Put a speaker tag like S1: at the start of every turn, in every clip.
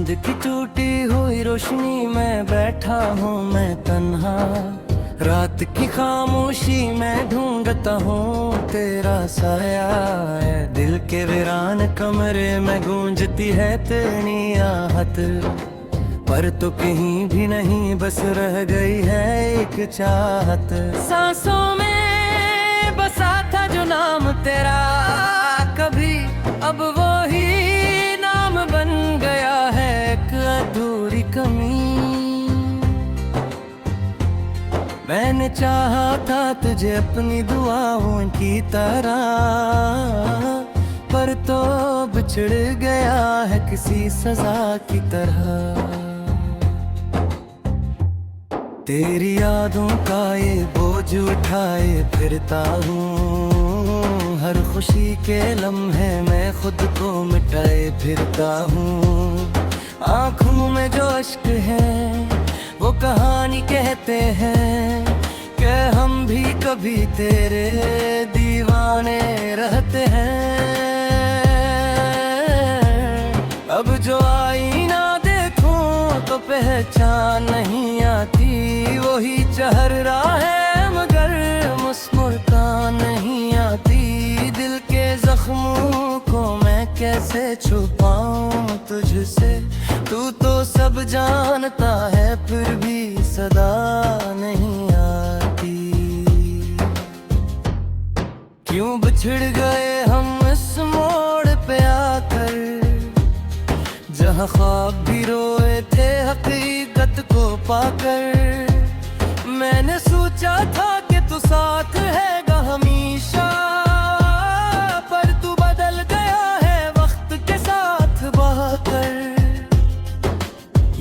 S1: चांद की टूटी हुई रोशनी में बैठा हूँ मैं तन्हा। रात की खामोशी में ढूंढता हूँ तेरा साया। दिल के वीरान कमरे में गूंजती है तेरी आहट, पर तो कहीं भी नहीं बस रह गई है एक चाहत। सांसों में बसा था जो नाम तेरा कभी, अब वो ही नाम बन गया है एक अधूरी कमी। मैंने चाहा था तुझे अपनी दुआओं की तरह, पर तो बिछड़ गया है किसी सजा की तरह। तेरी यादों का ये बोझ उठाए फिरता हूँ, हर खुशी के लम्हे मैं खुद को मिटाए फिरता हूँ। आँखों में जो अश्क है वो कहानी कहते हैं कि हम भी कभी तेरे दीवाने रहते हैं। अब जो आईना देखूं तो पहचान नहीं आती, वही चेहरा है मगर मुस्कुराहट नहीं आती। दिल के जख्मों को मैं कैसे छुपाऊं तुझसे, तू तो सब जानता है फिर भी सदा नहीं आती। क्यों बिछड़ गए हम इस मोड़ पे आकर, जहाँ ख्वाब भी रोए थे हकीकत को पाकर। मैंने सोचा था कि तू साथ हैगा हमेशा, पर तू बदल गया है वक्त के साथ बहकर।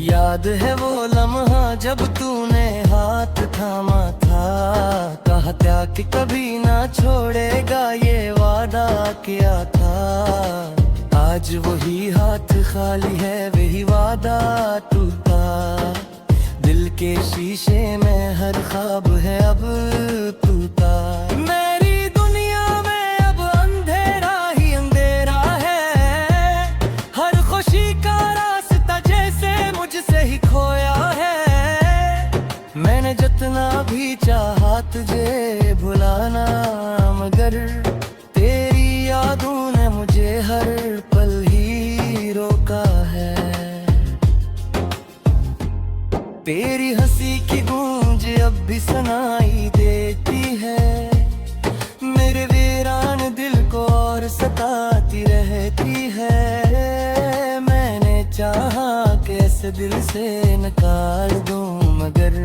S1: याद है वो लम्हा जब तूने हाथ थामा था, कहा था कि कभी ना छोड़ेगा ये वादा किया था। आज वही हाथ खाली है वही वादा टूटा, दिल के शीशे में हर ख्वाब है अब टूटा। मेरी दुनिया में अब अंधेरा ही अंधेरा है, हर खुशी का रास्ता जैसे मुझसे ही खोया है। मैंने जितना भी चाहा तुझे भुलाना, मगर तेरी यादों ने मुझे हर पल ही रोका है। तेरी हंसी की गूंज अब भी सुनाई देती है, मेरे वीरान दिल को और सताती रहती है। मैंने चाहा कैसे दिल से निकाल दूं, मगर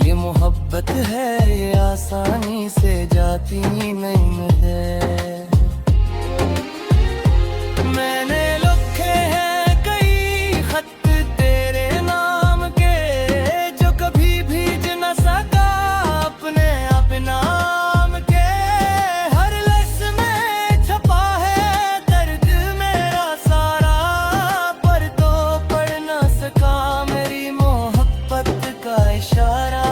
S1: ये मोहब्बत है ये आसानी से जाती नहीं है। मैंने लिखे हैं कई खत तेरे नाम के, जो कभी भीज न सका अपने नाम के। हर लफ्ज़ में छपा है दर्द मेरा सारा, पर तो पढ़ न सका मेरी मोहब्बत का इशारा।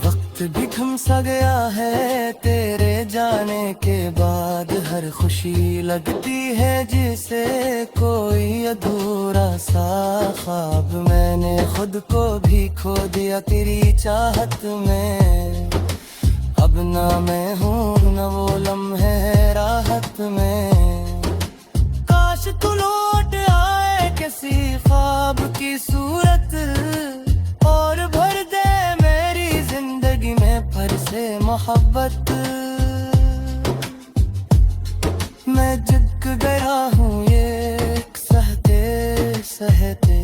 S1: वक्त भी थम सा गया है तेरे जाने के बाद, हर खुशी लगती है जिसे कोई अधूरा सा ख्वाब। मैंने खुद को भी खो दिया तेरी चाहत में, अब ना मैं हूँ न वो लम्हे राहत में। काश तू लौट आए किसी ख्वाब की सूरत, और भर दे मेरी जिंदगी में फिर से मोहब्बत। मैं जग गया हूँ ये सहते सहते,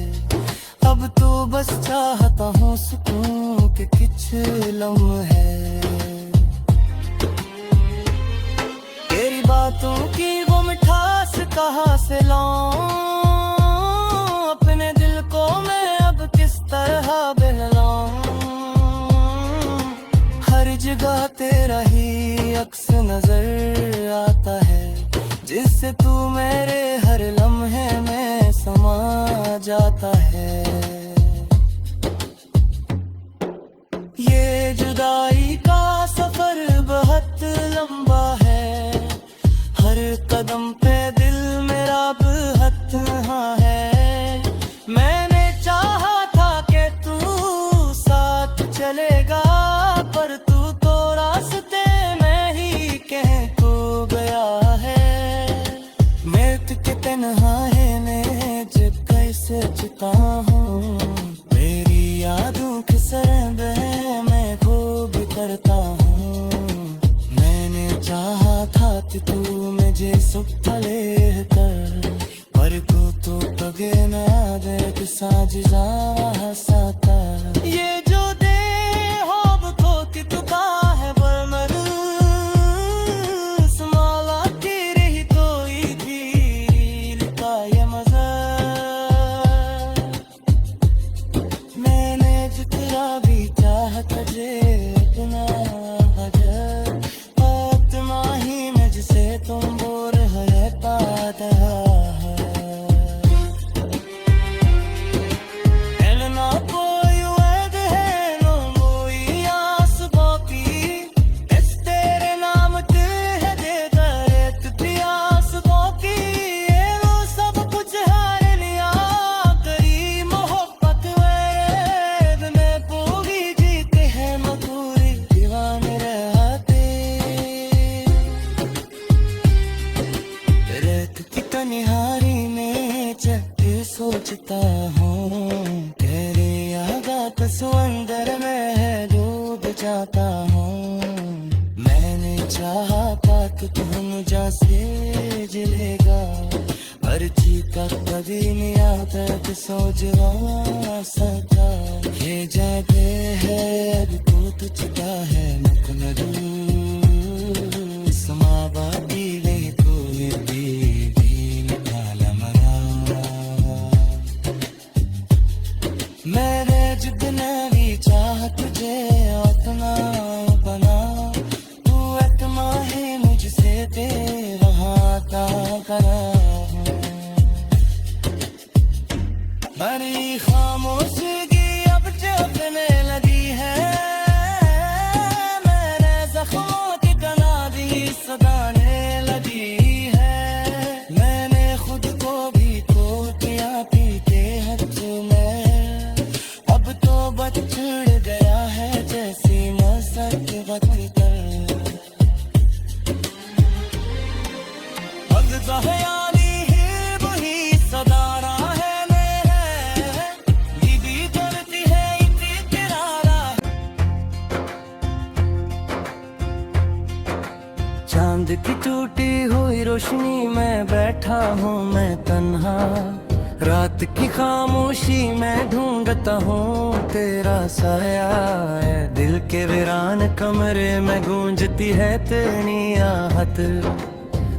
S1: अब तो बस चाहता हूँ सुकून के कुछ लम्हे। तेरी बातों की वो मिठास कहाँ से लाऊं, अपने दिल को मैं अब किस तरह बहलाऊं। हर जगह तेरा ही अक्स नजर आता है, जिससे तू मेरे हर लम्हे में समा जाता है। ये जुदाई का सफर बहुत लंबा है, हर कदम पे दिल मेरा तू मुझे सुप्तले परको तो तगे नादत साज जा हसाता ये जो दे होब तो कि तू का है बरमर स्माला की रही तो थी लिखा ये मजा मैंने जितना भी चाहा तुझे अपना हजर आत्मा ही मुझसे तुम बोर है पाता निहारी में चढ़ते सोचता हूँ तेरे आगात समंदर में है डूब जाता हूँ मैंने चाहा था कि तू मुझे से जिलेगा अर्जी का कभी नहीं आता कि सोचवा सका ये जाते है अभी तो तुझका है मुकमदू समाबादी ले तो मैंने जितना भी चाहा तुझे अपना बना तू आत्मा है मुझसे तेरा हाथा करा बड़ी खामोशी अब चुभने लगी है मैंने जख्मों की तना भी सदाने लगी है मैंने खुद को भी तो किया पीते हथ में छिड़ गया है जैसी मसक वक्त यानी है वही सदारा है मेरे दीदी करती है इकरारा चांद की टूटी हुई रोशनी में बैठा हूँ मैं तन्हा रात की खामोशी में ढूंढता हूँ तेरा साया है दिल के वीरान कमरे में गूंजती है तेरी आहट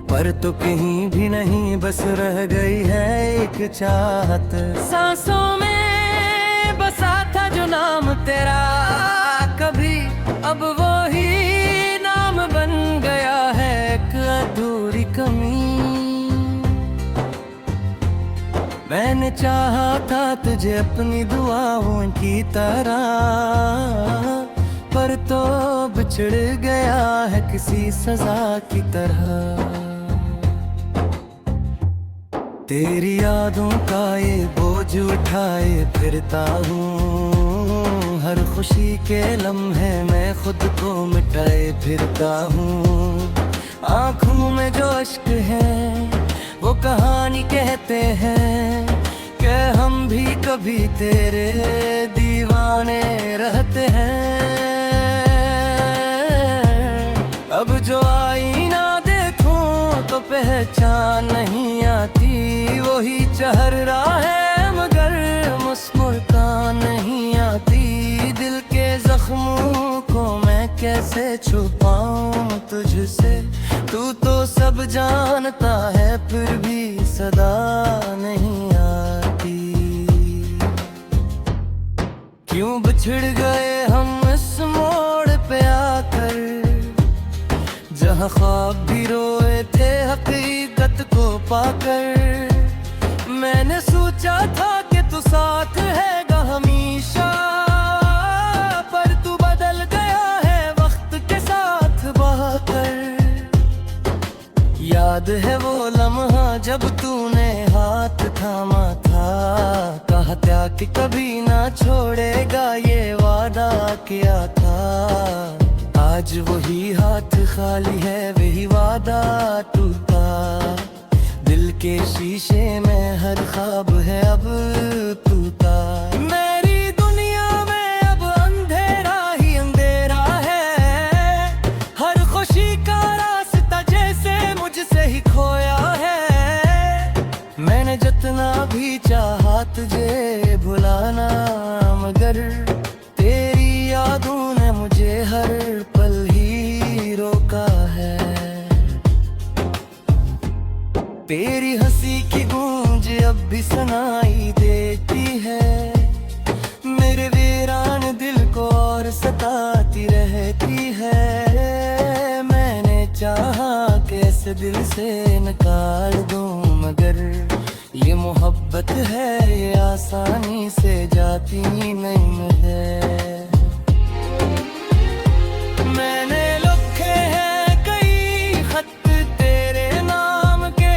S1: पर तो कहीं भी नहीं बस रह गई है एक चाहत सांसों में बसा था जो नाम तेरा कभी अब वो ही नाम बन गया है एक अधूरी कमी मैंने चाहा था तुझे अपनी दुआओं की तरह पर तो बिछड़ गया है किसी सजा की तरह तेरी यादों का ये बोझ उठाए फिरता हूँ हर खुशी के लम्हे मैं खुद को मिटाए फिरता हूँ आँखों में जो अश्क है वो कहानी कहते हैं कि हम भी कभी तेरे दीवाने रहते हैं अब जो आईना देखूं तो पहचान नहीं आती वही चेहरा है मगर मुस्कुरान नहीं आती दिल के जख्मों को मैं कैसे छुपाऊं तुझसे तू तो सब जानता है फिर भी सदा नहीं आती क्यों बिछड़ गए हम इस मोड़ पे आकर जहाँ ख्वाब भी रोए थे हकीकत को पाकर मैंने सोचा था कि तू साथ हैगा हमेशा पर तू बदल गया है वक्त के साथ बहकर याद है वो लम्हा जब तूने हाथ थामा था कहा था कि कभी ना छोड़ेगा ये वादा किया था आज वही हाथ खाली है वही वादा टूटा दिल के शीशे में हर ख्वाब है अब टूटा मेरी दुनिया में अब अंधेरा ही अंधेरा है हर खुशी का रास्ता जैसे तुझे भुलाना, मगर तेरी यादों ने मुझे हर पल ही रोका है। तेरी हंसी की गूंज अब भी सुनाई देती है, मेरे वीरान दिल को और सताती रहती है। मैंने चाहा कैसे दिल से निकाल दूं, मगर ये मोहब्बत है, ये आसानी से जाती नहीं है। मैंने लिखे हैं कई खत तेरे नाम के,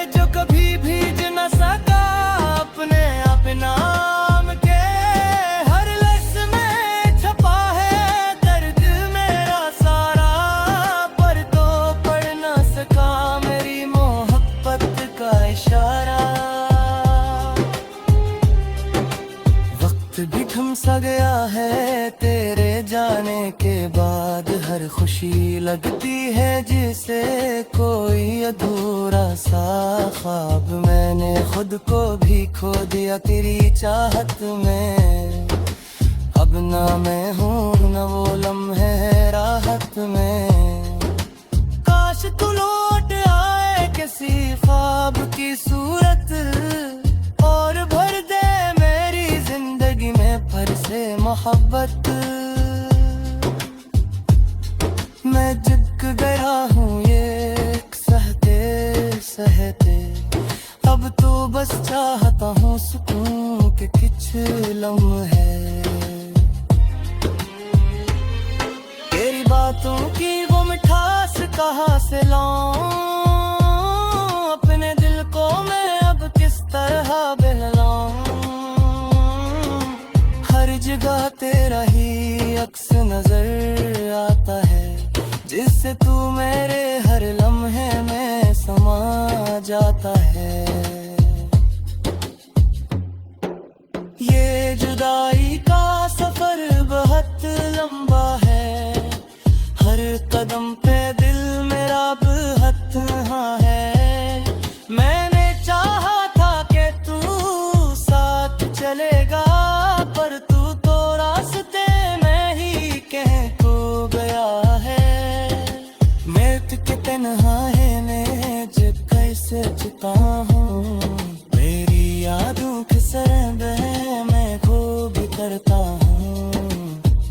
S1: जो कभी भीज न सका अपने नाम के। हर लफ्ज़ में छपा है दर्द मेरा सारा, पर तो पढ़ न सका मेरी मोहब्बत का इशारा। वक्त भी थम सा गया है तेरे जाने के बाद, हर खुशी लगती है जिसे कोई अधूरा सा ख्वाब। मैंने खुद को भी खो दिया तेरी चाहत में, अब ना मैं हूँ न वो लम्हे राहत में। काश तू लौट आए किसी ख्वाब की सूरत, और भर दे मेरी जिंदगी में फिर से मोहब्बत। मैं जग गया हूँ ये सहते सहते, अब तो बस चाहता हूँ सुकून के कुछ लम्हे। तेरी बातों की वो मिठास कहाँ से लाऊं, अपने दिल को मैं अब किस तरह बहलाऊं। हर जगह तेरा ही अक्स नजर आता है, जिससे तू मेरे हर लम्हे में समा जाता है। ये जुदाई का सफर बहुत लंबा है, हर कदम पे दिल मेरा बहुत हाँ है। मैंने चाहा था कि तू साथ चलेगा, पर तू तो रास्ते में ही कहीं खो गया है। मैं तुझे तन्हाई में जब कैसे चुका हूँ, मेरी यादों के सरंद मैं खूब करता हूँ।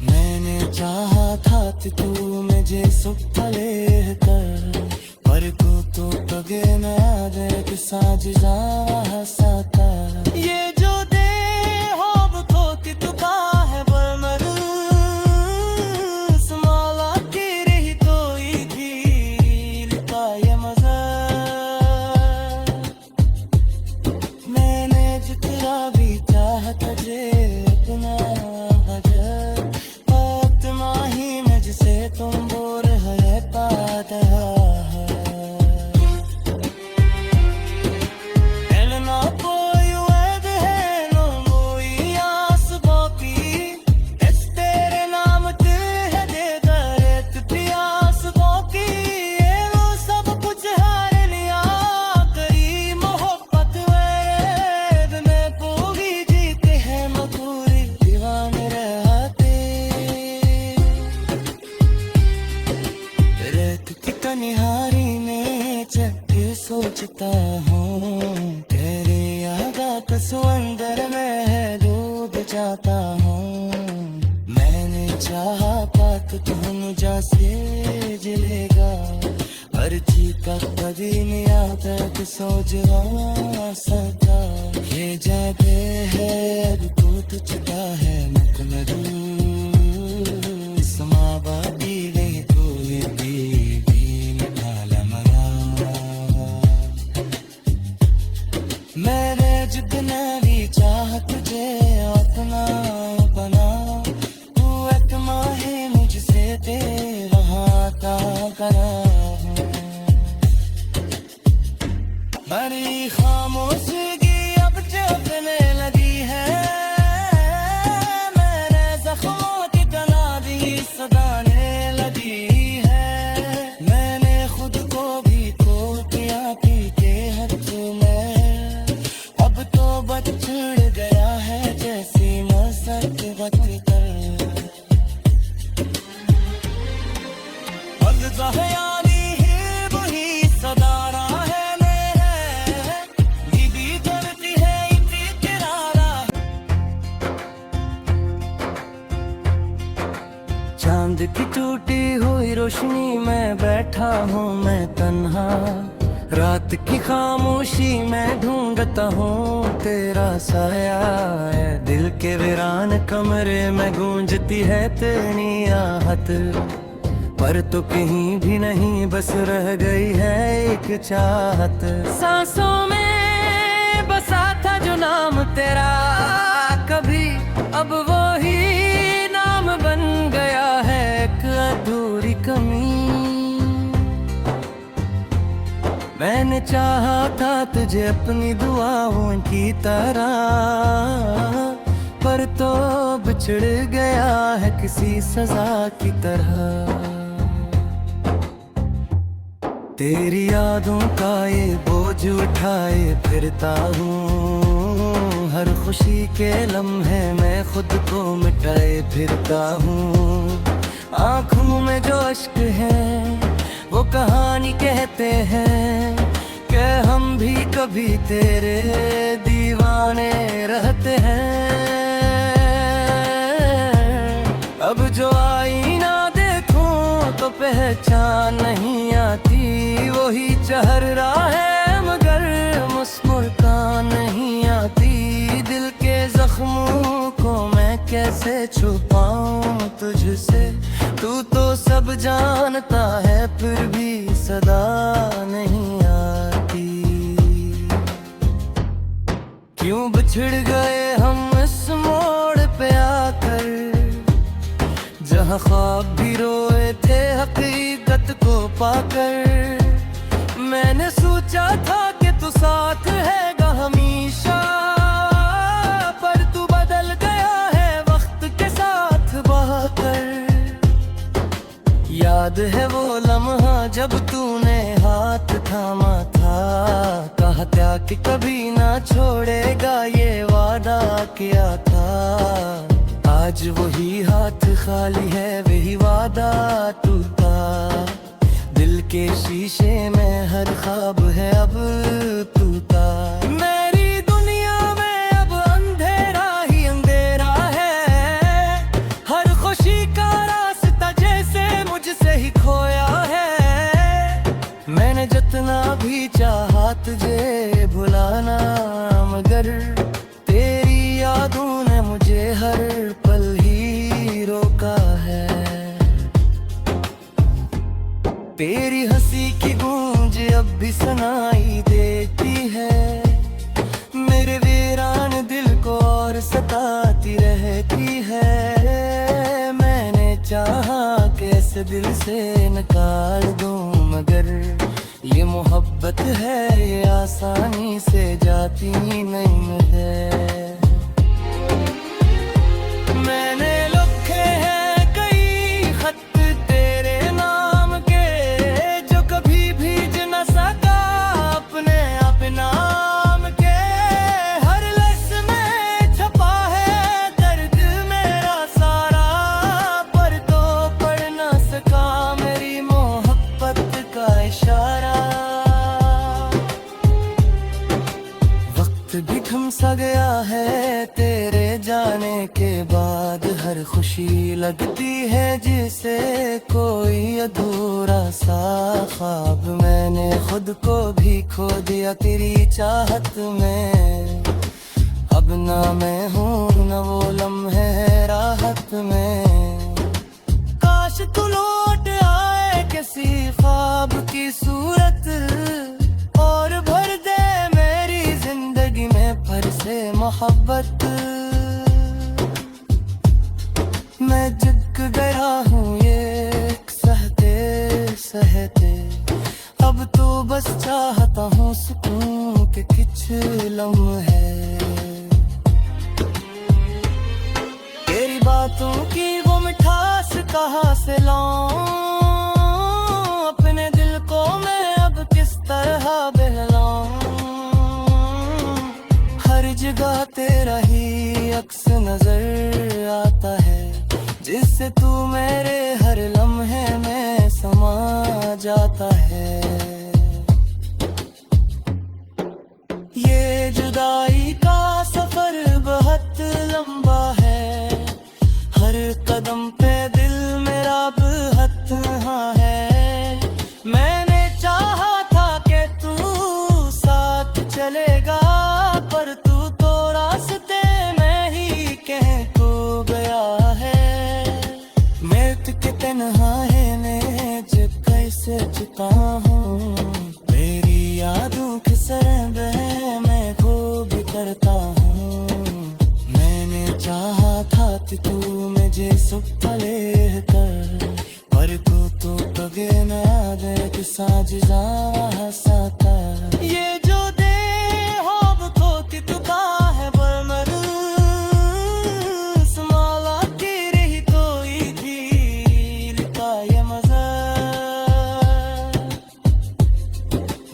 S1: मैंने चाहा था कि तू मुझे सुख ले कर, पर तू तो कगे न आदत साज साता। ये जो दे हो तो कि तू का है बरमर, समाला की रही तो ही थी का ये मजा। मैंने जितना भी चाहा तुझे अपना हजर, अपना ही मैं जिसे तुम बोल है पाता है। निहारी में चक्के सोचता हूँ, तेरे याद समंदर में डूब जाता हूँ। मैंने चाहा पाक तुम जैसे जलेगा, हर चीज का कभी नहीं आता सोच सका। ये जगह है अब टूट चुका है मुकमल, समाबादी गई कोई भी मैंने जितना भी चाह तुझे अपना बना, तू एक माही मुझसे तेरा हाथा करा। बड़ी खामोशी अब जपने लगी है, मैंने जख्मों की तना दी सदा ने ख्याली है वही सदारा है मेरे, दीदी जलती है इतनी किरारा। चांद की टूटी हुई रोशनी में बैठा हूँ मैं तन्हा, रात की खामोशी में ढूंढता हूँ तेरा साया। दिल के वीरान कमरे में गूंजती है तेरी आहट, पर तो कहीं भी नहीं बस रह गई है एक चाहत। सांसों में बसा था जो नाम तेरा कभी, अब वो ही नाम बन गया है एक अधूरी कमी। मैंने चाहा था तुझे अपनी दुआओं की तरह, पर तो बिछड़ गया है किसी सजा की तरह। तेरी यादों का ये बोझ उठाए फिरता हूँ, हर खुशी के लम्हे मैं खुद को मिटाए फिरता हूँ। आँखों में जो अश्क है वो कहानी कहते हैं कि हम भी कभी तेरे दीवाने रहते हैं। अब जो आईना देखूं तो पहचान नहीं आती, वही चेहरा है मगर मुस्कुरान नहीं आती। दिल के जख्मों को मैं कैसे छुपाऊं तुझसे, तू तो सब जानता है फिर भी सदा नहीं आती। क्यों बिछड़ गए हम इस मोड़ पे आकर, जहाँ ख्वाब भी रोए थे हकीकत को पाकर। मैंने सोचा था कि तू साथ रहेगा हमेशा, पर तू बदल गया है वक्त के साथ बहकर। याद है वो लम्हा जब तूने हाथ थामा था, कहा था कि कभी ना छोड़ेगा ये वादा किया था। आज वही हाथ खाली है वही वादा टूटा, दिल के शीशे में हर ख्वाब है अब टूटा। मेरी दुनिया में अब अंधेरा ही अंधेरा है, हर खुशी का रास्ता जैसे मुझसे ही खोया है। मैंने जितना भी चाहा तुझे भुलाना, मगर तेरी यादों ने मुझे हर पल ही रोका है। तेरी हंसी की गूंज अब भी सुनाई देती है, मेरे वीरान दिल को और सताती रहती है। मैंने चाहा कैसे दिल से निकाल दूं, मगर ये मोहब्बत है ये आसानी से जाती नहीं है। मैंने लिखे हैं कई खत तेरे नाम के, जो कभी भीज न सका अपने नाम के। हर लफ्ज़ में छपा है दर्द मेरा सारा, पर तो पढ़ न सका मेरी मोहब्बत का इशारा। वक्त भी थम सा गया है तेरे जाने के बाद, हर खुशी लगती है जिसे कोई अधूरा सा ख्वाब। मैंने खुद को भी खो दिया तेरी चाहत में, अब ना मैं हूँ न वो लम्हे राहत में। काश तू लौट आए किसी ख्वाब की सूरत, और भर दे मेरी जिंदगी में फिर से मोहब्बत। मैं जग गया हूँ ये सहते सहते, अब तो बस चाहता हूँ सुकून के कुछ लम्हे। तेरी बातों की वो मिठास कहाँ से लाऊं, अपने दिल को मैं अब किस तरह बहलाऊं। हर जगह तेरा ही अक्स नजर आता है, जिससे तू मेरे हर लम्हे में समा जाता है। ये जुदाई का सफर बहुत लंबा है, हर कदम पे दिल मेरा बहुत तन्हा है। मैंने चाहा था कि तू साथ चलेगा, पर तू तो रास्ते में ही कहीं खो गया है। मैं तुझे तन्हा है ने जब कैसे चुका हूँ, मेरी यादों के सरब है मैं खूब करता हूँ। मैंने चाहा था कि तू मुझे सुख ले कर, पर तू तो कभी न याद कि साज जा हंसाता। ये जो दे होब को कि तू का है बरमर, समाला की रही कोई धीर का ये मजा।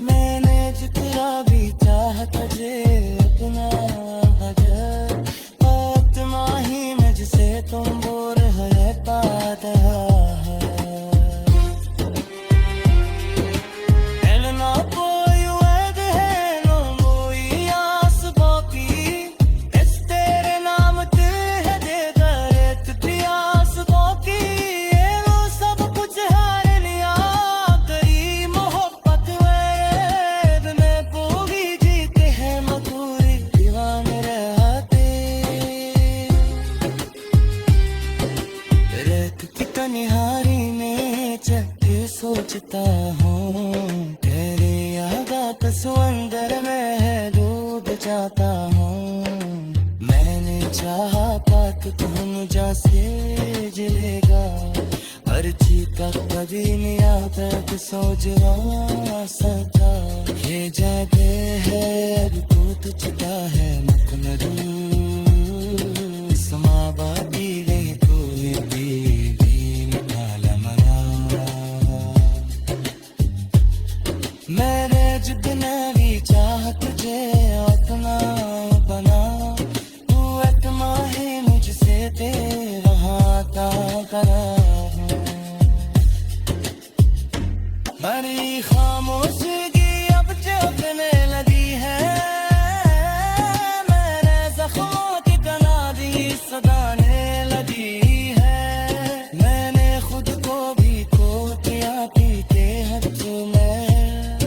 S1: मैंने जितना भी चाहा तुझे अपना हजर, आत्मा ही मुझसे तुम बोर है पाता है। एलना कोई वैद है नो मोई आस बाकी, इस तेरे नाम ते है दे दरेत प्रियास बाकी। ये लो सब कुछ हार लिया करी मोहब्बत वैद में पूरी जीते हैं मधुरी दीवाने रहते। रेत की कनिहारी में चढ़के सोचता हूँ, तेरे याद समंदर में है डूब जाता हूँ। मैंने चाहा था कि तू मुझे से जिलेगा, हर चीज का कभी नहीं आता कि सोच रहा सका। ये जगह है अब तू तुझका है मतलब समा बाकी गई कोई भी निकाला मना। मैंने जितना भी चाह तुझे अपना बना, तू आत्मा है मुझसे तेरा हाथा करा हूँ। बड़ी खामोशी अब चौंकने लगी है, मेरे जख्मों की तनादी सदाने लगी है। मैंने खुद को भी खो दिया पीते हाथों में,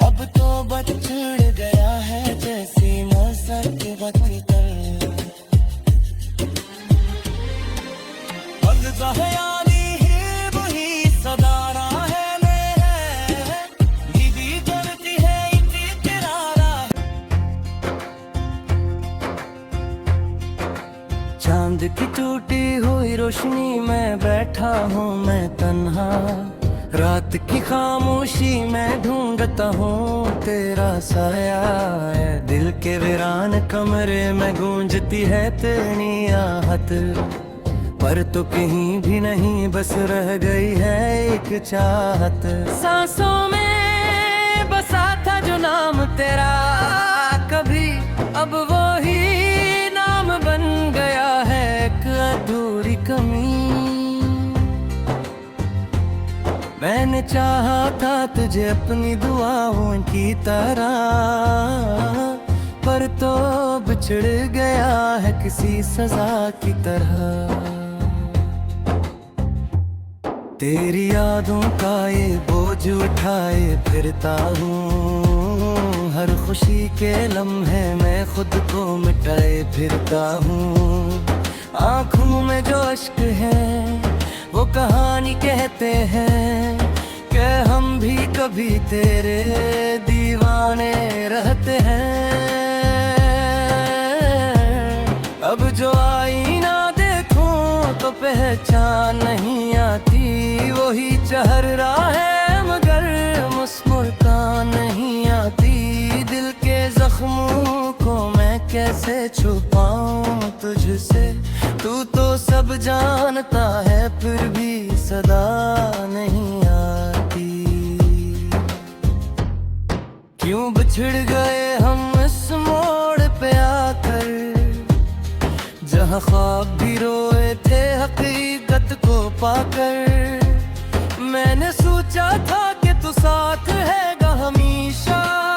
S1: अब तो बछड़ गया है जैसी मौसम के वक्त तर। अब यानी ही वही सदारा है मेरे, दीदी करती है इतनी किरारा। चांद की टूटी हुई रोशनी में बैठा हूँ मैं तन्हा, रात की खामोशी में ढूंढता हूँ तेरा साया। दिल के वीरान कमरे में गूंजती है तेरी आहट, पर तो कहीं भी नहीं बस रह गई है एक चाहत। सांसों में बसा था जो नाम तेरा कभी, अब वो ही नाम बन गया है एक अधूरी कमी। मैंने चाहा था तुझे अपनी दुआओं की तरह, पर तो बिछड़ गया है किसी सजा की तरह। तेरी यादों का ये बोझ उठाए फिरता हूँ, हर खुशी के लम्हे मैं खुद को मिटाए फिरता हूँ। आँखों में जो अश्क है वो कहानी कहते हैं कि हम भी कभी तेरे दीवाने रहते हैं। अब जो आईना देखूं तो पहचान नहीं आती, वही चेहरा है मगर मुस्कुराहट नहीं आती। दिल के जख्मों को मैं कैसे छुपाऊं तुझसे, तू तो सब जानता है फिर भी सदा नहीं आती। क्यों बिछड़ गए हम इस मोड़ पे आकर, जहाँ ख्वाब भी रोए थे हकीकत को पाकर। मैंने सोचा था कि तू साथ हैगा हमेशा।